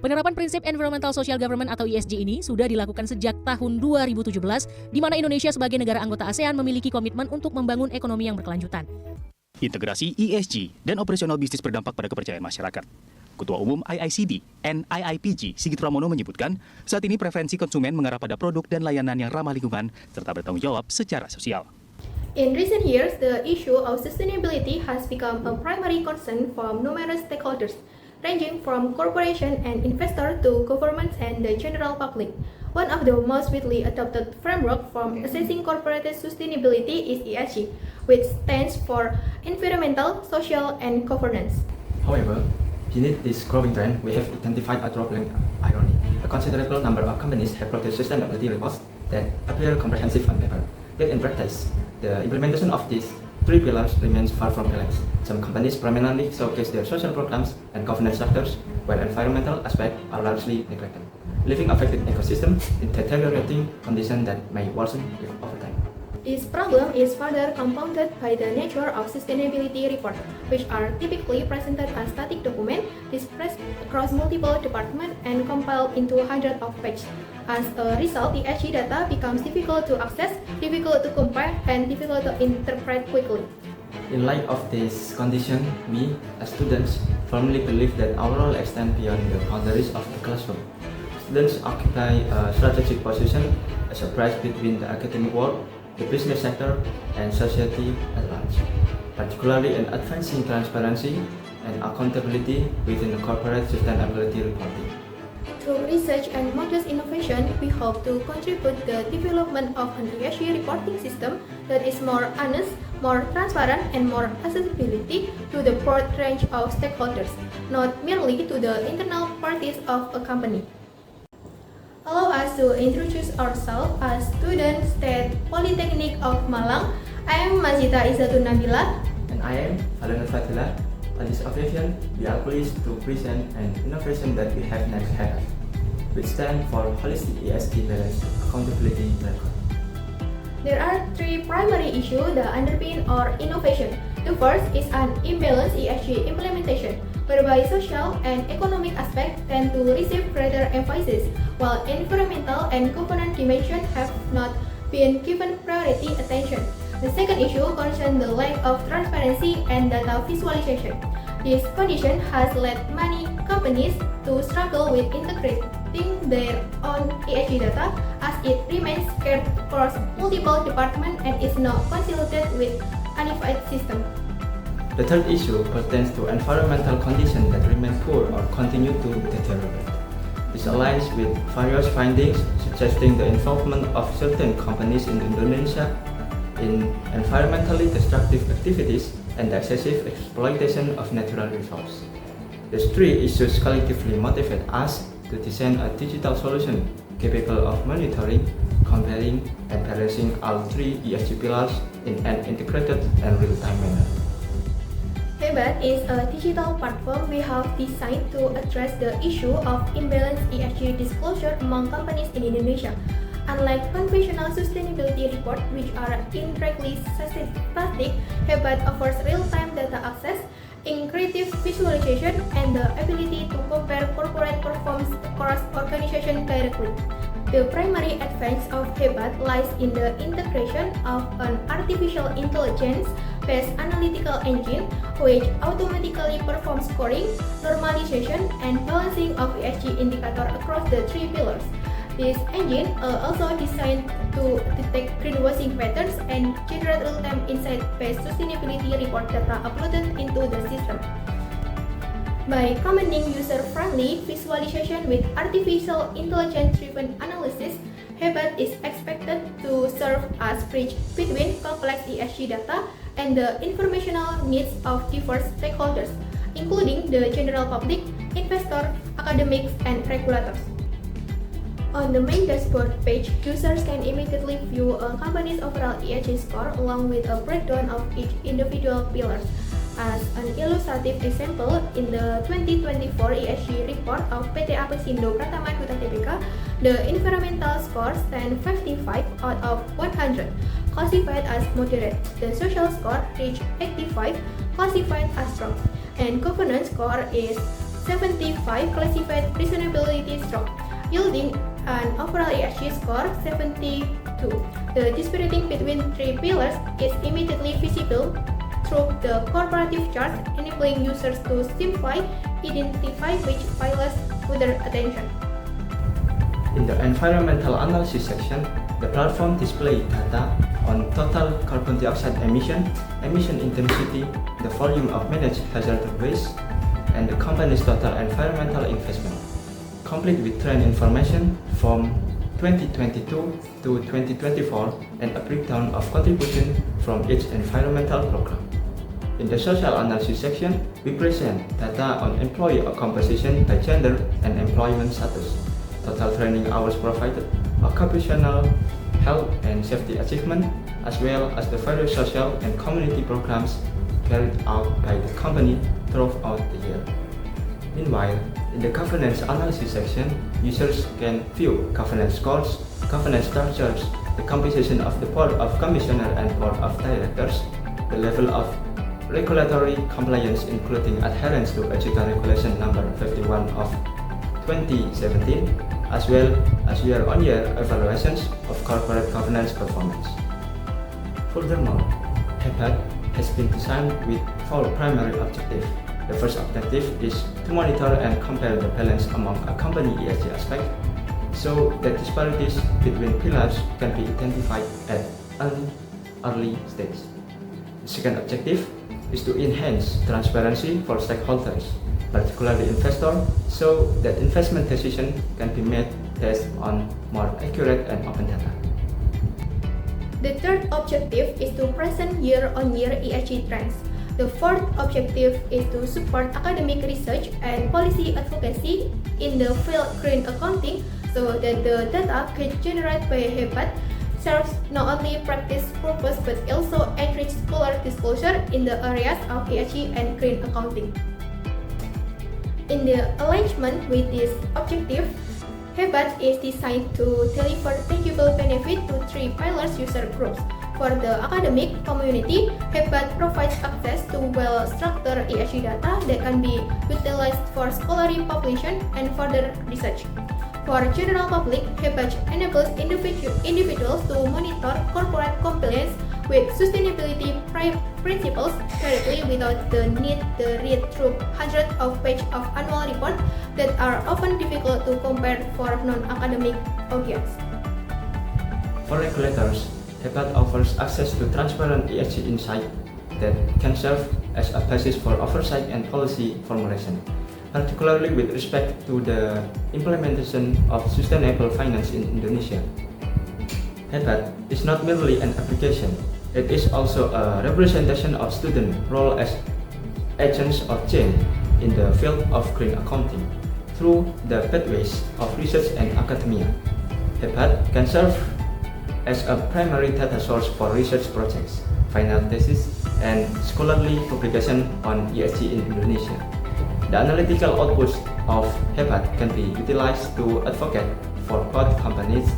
Penerapan prinsip Environmental Social Government atau ESG ini sudah dilakukan sejak tahun 2017, di mana Indonesia sebagai negara anggota ASEAN memiliki komitmen untuk membangun ekonomi yang berkelanjutan. Integrasi ESG dan operasional bisnis berdampak pada kepercayaan masyarakat. Ketua Umum IICD and IIPG Sigit Pramono menyebutkan, saat ini preferensi konsumen mengarah pada produk dan layanan yang ramah lingkungan serta bertanggung jawab secara sosial. In recent years, the issue of sustainability has become a primary concern for numerous stakeholders, ranging from corporations and investors to governments and the general public. One of the most widely adopted framework for assessing corporate sustainability is ESG, which stands for Environmental, Social, and Governance. However, beneath this growing trend, we have identified a troubling irony. A considerable number of companies have produced sustainability reports that appear comprehensive on paper, yet in practice, the implementation of these three pillars remains far from balanced. Some companies prominently showcase their social programs and governance structures, while environmental aspects are largely neglected, leaving affected ecosystems in deteriorating conditions that may worsen over time. This problem is further compounded by the nature of sustainability reports, which are typically presented as static documents dispersed across multiple departments and compiled into hundreds of pages. As a result, ESG data becomes difficult to access, difficult to compare, and difficult to interpret quickly. In light of this condition, we, as students, firmly believe that our role extends beyond the boundaries of the classroom. Students occupy a strategic position as a bridge between the academic world, the business sector, and society at large, particularly in advancing transparency and accountability within the corporate sustainability reporting. Through research and modest innovation, we hope to contribute the development of an ESG reporting system that is more honest, more transparent, and more accessibility to the broad range of stakeholders, not merely to the internal parties of a company. Allow us to introduce ourselves as student State Polytechnic of Malang. I am Mazita Izzatun Nabila. And I am Alana Fatila. On this occasion, we are pleased to present an innovation that we have next had, which stands for Holistic ESG Balance Accountability Record. There are three primary issues that underpin our innovation. The first is an imbalanced ESG implementation, whereby social and economic aspects tend to receive greater emphasis, while environmental and governance dimensions have not been given priority attention. The second issue concerns the lack of transparency and data visualization. This condition has led many companies to struggle with integrating their own ESG data, as it remains scarce across multiple departments and is not consolidated with unified system. The third issue pertains to environmental conditions that remain poor or continue to deteriorate. This aligns with various findings suggesting the involvement of certain companies in Indonesia in environmentally destructive activities and the excessive exploitation of natural resources. These three issues collectively motivate us to design a digital solution capable of monitoring, comparing, and balancing all three ESG pillars in an integrated and real-time manner. Hebat is a digital platform we have designed to address the issue of imbalanced ESG disclosure among companies in Indonesia. Unlike conventional sustainability reports, which are indirectly static, Hebat offers real-time data access, integrative visualization, and the ability to compare corporate performance across organizations directly. The primary advantage of Hebat lies in the integration of an artificial intelligence-based analytical engine, which automatically performs scoring, normalization, and balancing of ESG indicators across the three pillars. This engine also designed to detect greenwashing patterns and generate real-time insight-based sustainability report data uploaded into the system. By combining user-friendly visualization with artificial intelligence-driven analysis, Hebat is expected to serve as bridge between complex ESG data and the informational needs of diverse stakeholders, including the general public, investors, academics, and regulators. On the main dashboard page, users can immediately view a company's overall ESG score along with a breakdown of each individual pillar. As an illustrative example, in the 2024 ESG report of PT Apesindo Pratama Duta Tbk, the environmental score stands 55 out of 100, classified as moderate. The social score reached 85, classified as strong, and governance score is 75 classified reasonability score, yielding an overall ESG score 72. The disparity between three pillars is immediately visible through the corporative chart, enabling users to simply identify which pillars with their attention. In the environmental analysis section, the platform displays data on total carbon dioxide emission, emission intensity, the volume of managed hazardous waste, and the company's total environmental investment, complete with trend information from 2022 to 2024 and a breakdown of contribution from each environmental program. In the social analysis section, we present data on employee composition by gender and employment status, total training hours provided, occupational health and safety achievement, as well as the various social and community programs carried out by the company throughout the year. Meanwhile, in the governance analysis section, users can view governance scores, governance structures, the composition of the board of commissioner and board of directors, the level of regulatory compliance including adherence to EJICA Regulation Number 51 of 2017, as well as year-on-year evaluations of corporate governance performance. Furthermore, HEBAT has been designed with four primary objectives. The first objective is to monitor and compare the balance among a company ESG aspects so that disparities between pillars can be identified at an early stage. The second objective is to enhance transparency for stakeholders, particularly investors, so that investment decisions can be made based on more accurate and open data. The third objective is to present year-on-year ESG trends. The fourth objective is to support academic research and policy advocacy in the field green accounting so that the data generated by HEBAT serves not only practice purpose but also enrich scholar disclosure in the areas of ESG and green accounting. In the alignment with this objective, HEBAT is designed to deliver tangible benefit to three pillars user groups. For the academic community, HEBAT provides access to well-structured ESG data that can be utilized for scholarly publication and further research. For general public, HEBAT enables individuals to monitor corporate compliance with sustainability principles directly without the need to read through hundreds of pages of annual reports that are often difficult to compare for non-academic audience. For regulators, HEBAT offers access to transparent ESG insight that can serve as a basis for oversight and policy formulation, particularly with respect to the implementation of sustainable finance in Indonesia. HEBAT is not merely an application, it is also a representation of students' role as agents of change in the field of green accounting through the pathways of research and academia. HEBAT can serve as a primary data source for research projects, final thesis, and scholarly publication on ESG in Indonesia. The analytical outputs of HEBAT can be utilized to advocate for both companies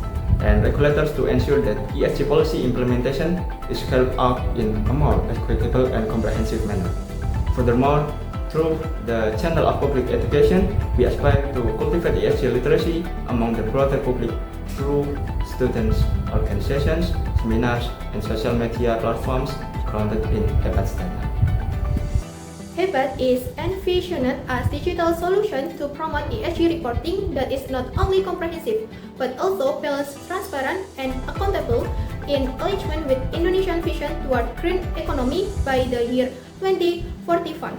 and regulators to ensure that ESG policy implementation is carried out in a more equitable and comprehensive manner. Furthermore, through the channel of public education, we aspire to cultivate ESG literacy among the broader public through students, organizations, seminars, and social media platforms grounded in HEBAT's data. HEBAT is envisioned as digital solution to promote ESG reporting that is not only comprehensive but also balanced, transparent, and accountable in alignment with Indonesian vision toward green economy by the year 2045.